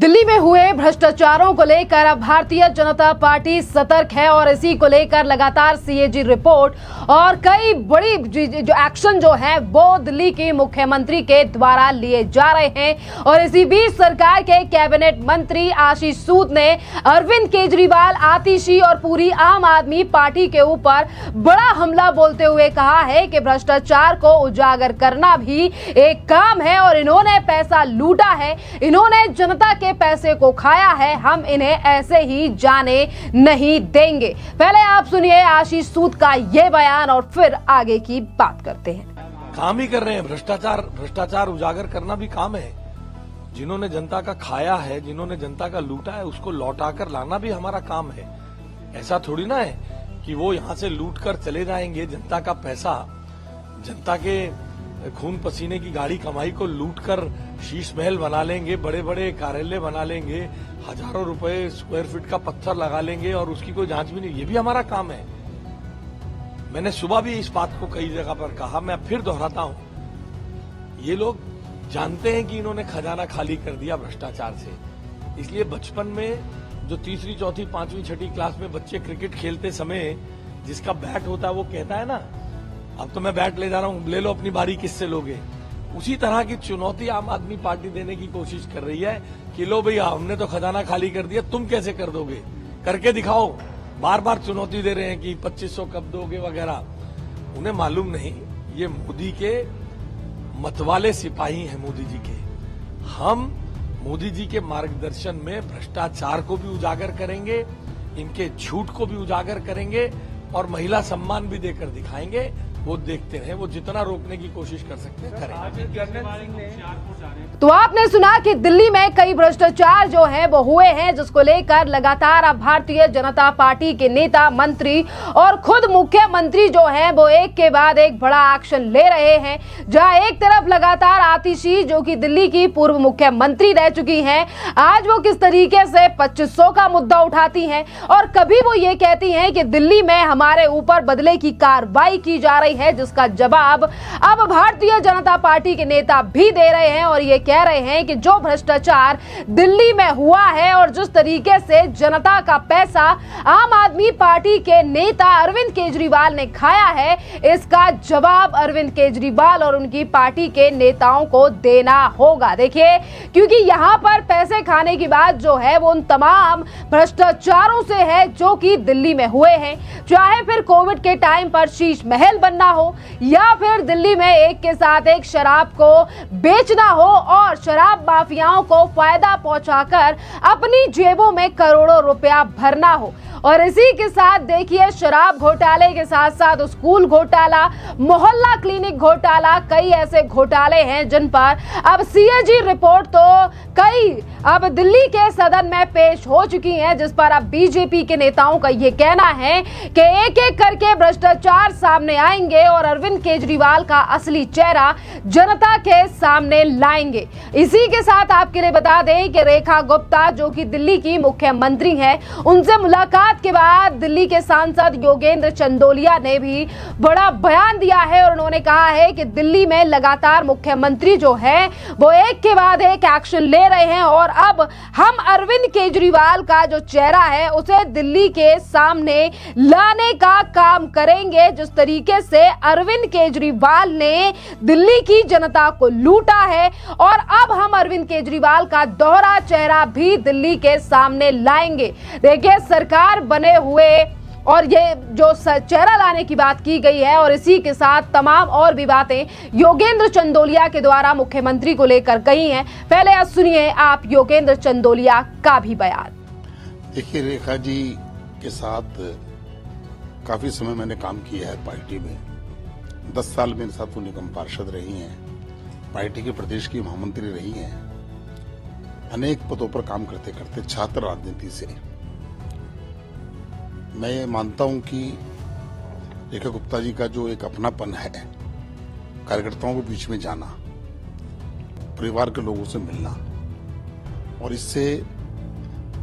दिल्ली में हुए भ्रष्टाचारों को लेकर अब भारतीय जनता पार्टी सतर्क है और इसी को लेकर लगातार सीएजी रिपोर्ट और कई बड़ी जो एक्शन जो है वो दिल्ली के मुख्यमंत्री के द्वारा लिए जा रहे हैं। और इसी बीच सरकार के कैबिनेट मंत्री आशीष सूद ने अरविंद केजरीवाल, आतिशी और पूरी आम आदमी पार्टी के ऊपर बड़ा हमला बोलते हुए कहा है कि भ्रष्टाचार को उजागर करना भी एक काम है और इन्होंने पैसा लूटा है, इन्होंने जनता के पैसे को खाया है, हम इन्हें ऐसे ही जाने नहीं देंगे। पहले आप सुनिए आशीष सूद का ये बयान और फिर आगे की बात करते हैं। काम ही कर रहे हैं, भ्रष्टाचार उजागर करना भी काम है। जिन्होंने जनता का खाया है, जिन्होंने जनता का लूटा है, उसको लौटाकर लाना भी हमारा काम है। ऐसा थोड़ी ना है कि वो यहाँ से लूट कर चले जाएंगे। जनता का पैसा, जनता के खून पसीने की गाड़ी कमाई को लूटकर शीश महल बना लेंगे, बड़े बड़े कार्यालय बना लेंगे, हजारों रुपए स्क्वायर फीट का पत्थर लगा लेंगे और उसकी कोई जांच भी नहीं। ये भी हमारा काम है। मैंने सुबह भी इस बात को कई जगह पर कहा, मैं फिर दोहराता हूं, ये लोग जानते हैं कि इन्होंने खजाना खाली कर दिया भ्रष्टाचार से। इसलिए बचपन में जो तीसरी, चौथी, पांचवी, छठी क्लास में बच्चे क्रिकेट खेलते समय जिसका बैट होता है वो कहता है ना, अब तो मैं बैट ले जा रहा हूं, ले लो अपनी बारी, किससे लोगे। उसी तरह की चुनौती आम आदमी पार्टी देने की कोशिश कर रही है कि लो भैया, हमने तो खजाना खाली कर दिया, तुम कैसे कर दोगे, करके दिखाओ। बार बार चुनौती दे रहे हैं कि 2500 कब दोगे वगैरह। उन्हें मालूम नहीं, ये मोदी के मतवाले सिपाही हैं। मोदी जी के, हम मोदी जी के मार्गदर्शन में भ्रष्टाचार को भी उजागर करेंगे, इनके झूठ को भी उजागर करेंगे और महिला सम्मान भी देकर दिखाएंगे। वो देखते रहे, वो जितना रोकने की कोशिश कर सकते हैं करें। तो आपने सुना कि दिल्ली में कई भ्रष्टाचार जो है वो हुए हैं, जिसको लेकर लगातार अब भारतीय जनता पार्टी के नेता, मंत्री और खुद मुख्यमंत्री जो है वो एक के बाद एक बड़ा एक्शन ले रहे हैं। जहां एक तरफ लगातार आतिशी, जो कि दिल्ली की पूर्व मुख्यमंत्री रह चुकी हैं, आज वो किस तरीके से 2500 का मुद्दा उठाती हैं और कभी वो ये कहती हैं कि दिल्ली में हमारे ऊपर बदले की कार्रवाई की जा रही है, जिसका जवाब अब भारतीय जनता पार्टी के नेता भी दे रहे हैं और ये कह रहे हैं कि जो भ्रष्टाचार दिल्ली में हुआ है और जिस तरीके से जनता का पैसा आम आदमी पार्टी के नेता अरविंद केजरीवाल ने खाया है, इसका जवाब अरविंद केजरीवाल और उनकी पार्टी के नेताओं को देना होगा। देखिए, क्योंकि यहां पर पैसे खाने की बात जो है वो उन तमाम भ्रष्टाचारों से है जो कि दिल्ली में हुए हैं, चाहे फिर कोविड के टाइम पर शीश महल बनना हो या फिर दिल्ली में एक के साथ एक शराब को बेचना हो और शराब माफियाओं को फायदा पहुंचाकर अपनी जेबों में करोड़ों रुपया भरना हो। और इसी के साथ देखिए, शराब घोटाले के साथ साथ स्कूल घोटाला, मोहल्ला क्लिनिक घोटाला, कई ऐसे घोटाले हैं जिन पर अब सीएजी रिपोर्ट तो कई अब दिल्ली के सदन में पेश हो चुकी है, जिस पर अब बीजेपी के नेताओं का ये कहना है कि एक एक करके भ्रष्टाचार सामने आएंगे और अरविंद केजरीवाल का असली चेहरा जनता के सामने लाएंगे। इसी के साथ आपके लिए बता दें कि रेखा गुप्ता, जो कि दिल्ली की मुख्यमंत्री हैं, उनसे मुलाकात के बाद दिल्ली के सांसद योगेंद्र चंदोलिया ने भी बड़ा बयान दिया है और उन्होंने कहा है कि दिल्ली में लगातार मुख्यमंत्री जो है वो एक के बाद एक एक्शन ले रहे हैं और अब हम अरविंद केजरीवाल का जो चेहरा है उसे दिल्ली के सामने लाने का काम करेंगे। जिस तरीके से अरविंद केजरीवाल ने दिल्ली की जनता को लूटा है और अब हम अरविंद केजरीवाल का दोहरा चेहरा भी दिल्ली के सामने लाएंगे। देखिए, सरकार बने हुए और ये जो चेहरा लाने की बात की गई है और इसी के साथ तमाम और भी बातें योगेंद्र चंदोलिया के द्वारा मुख्यमंत्री को लेकर कही हैं। पहले सुनिए आप योगेंद्र चंदोलिया का भी बयान। देखिए, रेखा जी के साथ काफी समय मैंने काम किया है पार्टी में। 10 साल मेरे साथ वो निगम पार्षद रही हैं, पार्टी के प्रदेश की महामंत्री रही हैं, अनेक पदों पर काम करते करते छात्र राजनीति से मैं मानता हूं कि रेखा गुप्ता जी का जो एक अपनापन है, कार्यकर्ताओं के बीच में जाना, परिवार के लोगों से मिलना, और इससे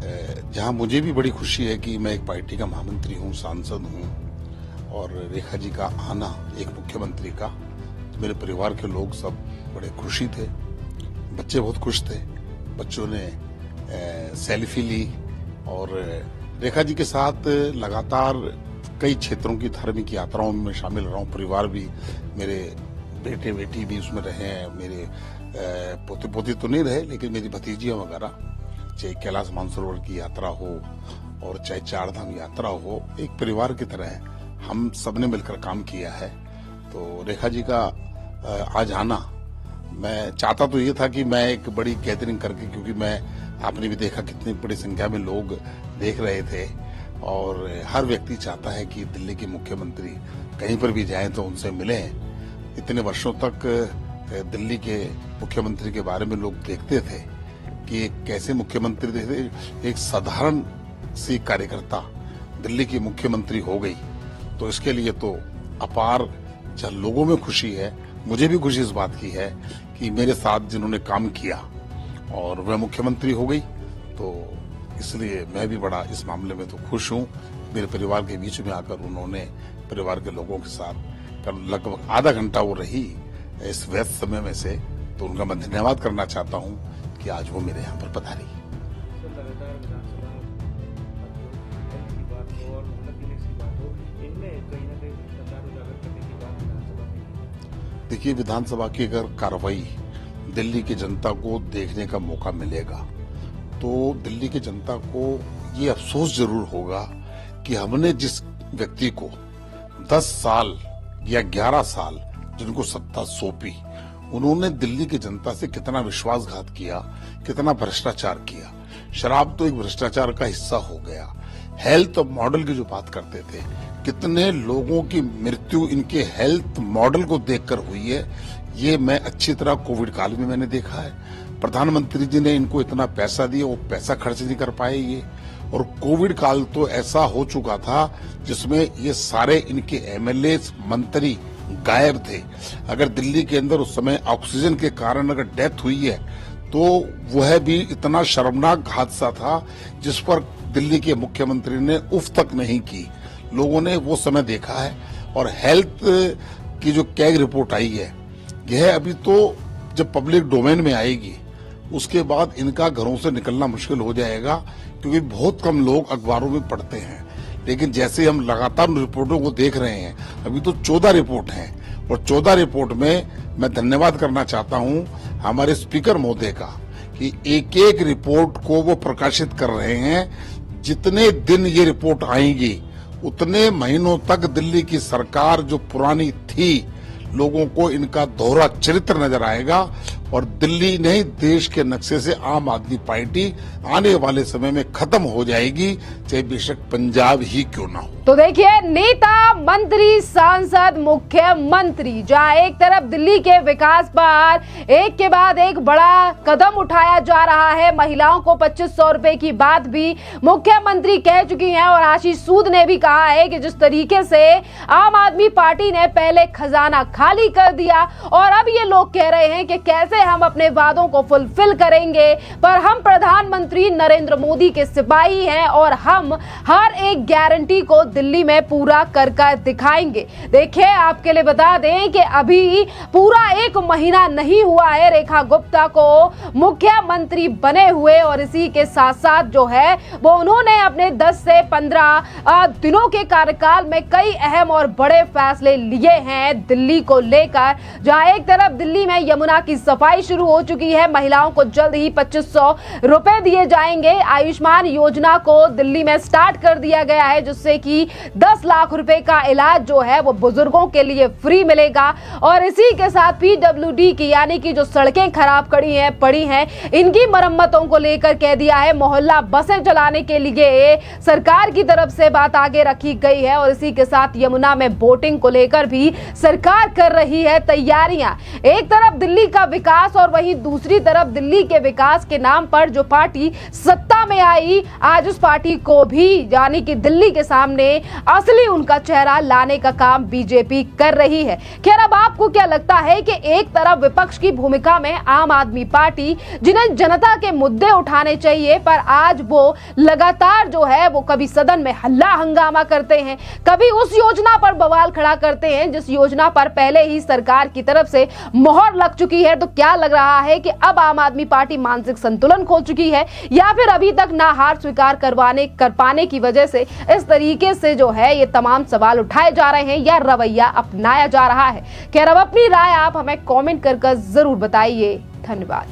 जहां मुझे भी बड़ी खुशी है कि मैं एक पार्टी का महामंत्री हूं, सांसद हूं, और रेखा जी का आना एक मुख्यमंत्री का, मेरे परिवार के लोग सब बड़े खुशी थे, बच्चे बहुत खुश थे। बच्चों ने सेल्फी ली और रेखा जी के साथ लगातार कई क्षेत्रों की धार्मिक यात्राओं में शामिल रहा हूँ। परिवार भी, मेरे बेटे बेटी भी उसमें रहे हैं, मेरे पोते पोती तो नहीं रहे लेकिन मेरी भतीजियां वगैरह, चाहे कैलाश मानसरोवर की यात्रा हो और चाहे चारधाम यात्रा हो, एक परिवार की तरह हम सबने मिलकर काम किया है। तो रेखा जी का आज आना, मैं चाहता तो ये था कि मैं एक बड़ी गैदरिंग करके, क्योंकि आपने भी देखा कितनी बड़ी संख्या में लोग देख रहे थे और हर व्यक्ति चाहता है कि दिल्ली के मुख्यमंत्री कहीं पर भी जाएं तो उनसे मिलें। इतने वर्षों तक दिल्ली के मुख्यमंत्री के बारे में लोग देखते थे कि कैसे मुख्यमंत्री थे, एक साधारण सी कार्यकर्ता दिल्ली की मुख्यमंत्री हो गई। तो इसके लिए तो अपार लोगों में खुशी है। मुझे भी खुशी इस बात की है कि मेरे साथ जिन्होंने काम किया और वह मुख्यमंत्री हो गई, तो इसलिए मैं भी बड़ा इस मामले में तो खुश हूं। मेरे परिवार के बीच में आकर उन्होंने परिवार के लोगों के साथ लगभग आधा घंटा वो रही इस व्यस्त समय में से, तो उनका मैं धन्यवाद करना चाहता हूं कि आज वो मेरे यहाँ पर पधारी। देखिए, विधानसभा की अगर कार्रवाई दिल्ली की जनता को देखने का मौका मिलेगा तो दिल्ली की जनता को ये अफसोस जरूर होगा कि हमने जिस व्यक्ति को 10 साल या 11 साल जिनको सत्ता सौंपी, उन्होंने दिल्ली की जनता से कितना विश्वासघात किया, कितना भ्रष्टाचार किया। शराब तो एक भ्रष्टाचार का हिस्सा हो गया। हेल्थ मॉडल की जो बात करते थे, कितने लोगों की मृत्यु इनके हेल्थ मॉडल को देखकर हुई है, ये मैं अच्छी तरह कोविड काल में मैंने देखा है। प्रधानमंत्री जी ने इनको इतना पैसा दिया, वो पैसा खर्च नहीं कर पाए ये, और कोविड काल तो ऐसा हो चुका था जिसमें ये सारे इनके एमएलए मंत्री गायब थे। अगर दिल्ली के अंदर उस समय ऑक्सीजन के कारण अगर डेथ हुई है तो वह भी इतना शर्मनाक हादसा था जिस पर दिल्ली के मुख्यमंत्री ने उफ तक नहीं की। लोगों ने वो समय देखा है। और हेल्थ की जो कैग रिपोर्ट आई है, यह अभी तो जब पब्लिक डोमेन में आएगी उसके बाद इनका घरों से निकलना मुश्किल हो जाएगा, क्योंकि बहुत कम लोग अखबारों में पढ़ते हैं। लेकिन जैसे हम लगातार रिपोर्टों को देख रहे हैं, अभी तो 14 रिपोर्ट हैं और 14 रिपोर्ट में मैं धन्यवाद करना चाहता हूं हमारे स्पीकर महोदय का कि एक एक रिपोर्ट को वो प्रकाशित कर रहे हैं। जितने दिन ये रिपोर्ट आएंगी उतने महीनों तक दिल्ली की सरकार जो पुरानी थी, लोगों को इनका दोहरा चरित्र नजर आएगा और दिल्ली नहीं देश के नक्शे से आम आदमी पार्टी आने वाले समय में खत्म हो जाएगी, चाहे बेशक पंजाब ही क्यों ना हो। तो देखिए, नेता, मंत्री, सांसद, मुख्यमंत्री, जहां एक तरफ दिल्ली के विकास पर एक के बाद एक बड़ा कदम उठाया जा रहा है, महिलाओं को 2500 रुपए की बात भी मुख्यमंत्री कह चुकी हैं और आशीष सूद ने भी कहा है कि जिस तरीके से आम आदमी पार्टी ने पहले खजाना खाली कर दिया और अब ये लोग कह रहे हैं कि कैसे हम अपने वादों को फुलफिल करेंगे, पर हम प्रधानमंत्री नरेंद्र मोदी के सिपाही हैं और हम हर एक गारंटी को दिल्ली में पूरा कर दिखाएंगे। देखिए, आपके लिए बता दें कि अभी पूरा 1 महीना नहीं हुआ है रेखा गुप्ता को मुख्यमंत्री बने हुए और इसी के साथ साथ जो है वो उन्होंने अपने 10 से 15 दिनों के कार्यकाल में कई अहम और बड़े फैसले लिए हैं दिल्ली को लेकर। जहां एक तरफ दिल्ली में यमुना की सफाई शुरू हो चुकी है, महिलाओं को जल्द ही 2500 रुपए दिए जाएंगे। आयुष्मान योजना को दिल्ली में स्टार्ट कर दिया गया है, जिससे कि 10 लाख रुपए का इलाज जो है वो बुजुर्गों के लिए फ्री मिलेगा। और इसी के साथ पीडब्ल्यूडी की यानी कि जो सड़कें खराब पड़ी हैं, इनकी मरम्मतों को लेकर कह दिया है। मोहल्ला बसें चलाने के लिए सरकार की तरफ से बात आगे रखी गई है और इसी के साथ यमुना में बोटिंग को लेकर भी सरकार कर रही है तैयारियां। एक तरफ दिल्ली का विकास और वहीं दूसरी तरफ दिल्ली के विकास के नाम पर जो पार्टी सत्ता में आई, आज उस पार्टी को भी यानी कि दिल्ली के सामने असली उनका चेहरा लाने का काम बीजेपी कर रही है। खैर, अब आपको क्या लगता है कि एक तरफ विपक्ष की भूमिका में आम आदमी पार्टी, जिन्हें जनता के मुद्दे उठाने चाहिए, पर आज वो लगातार जो है वो कभी सदन में हल्ला हंगामा करते हैं, कभी उस योजना पर बवाल खड़ा करते हैं जिस योजना पर पहले ही सरकार की तरफ से मोहर लग चुकी है। तो क्या क्या लग रहा है कि अब आम आदमी पार्टी मानसिक संतुलन खो चुकी है, या फिर अभी तक ना हार स्वीकार कर पाने की वजह से इस तरीके से जो है ये तमाम सवाल उठाए जा रहे हैं, या रवैया अपनाया जा रहा है। खैर, अब अपनी राय आप हमें कमेंट कर जरूर बताइए। धन्यवाद।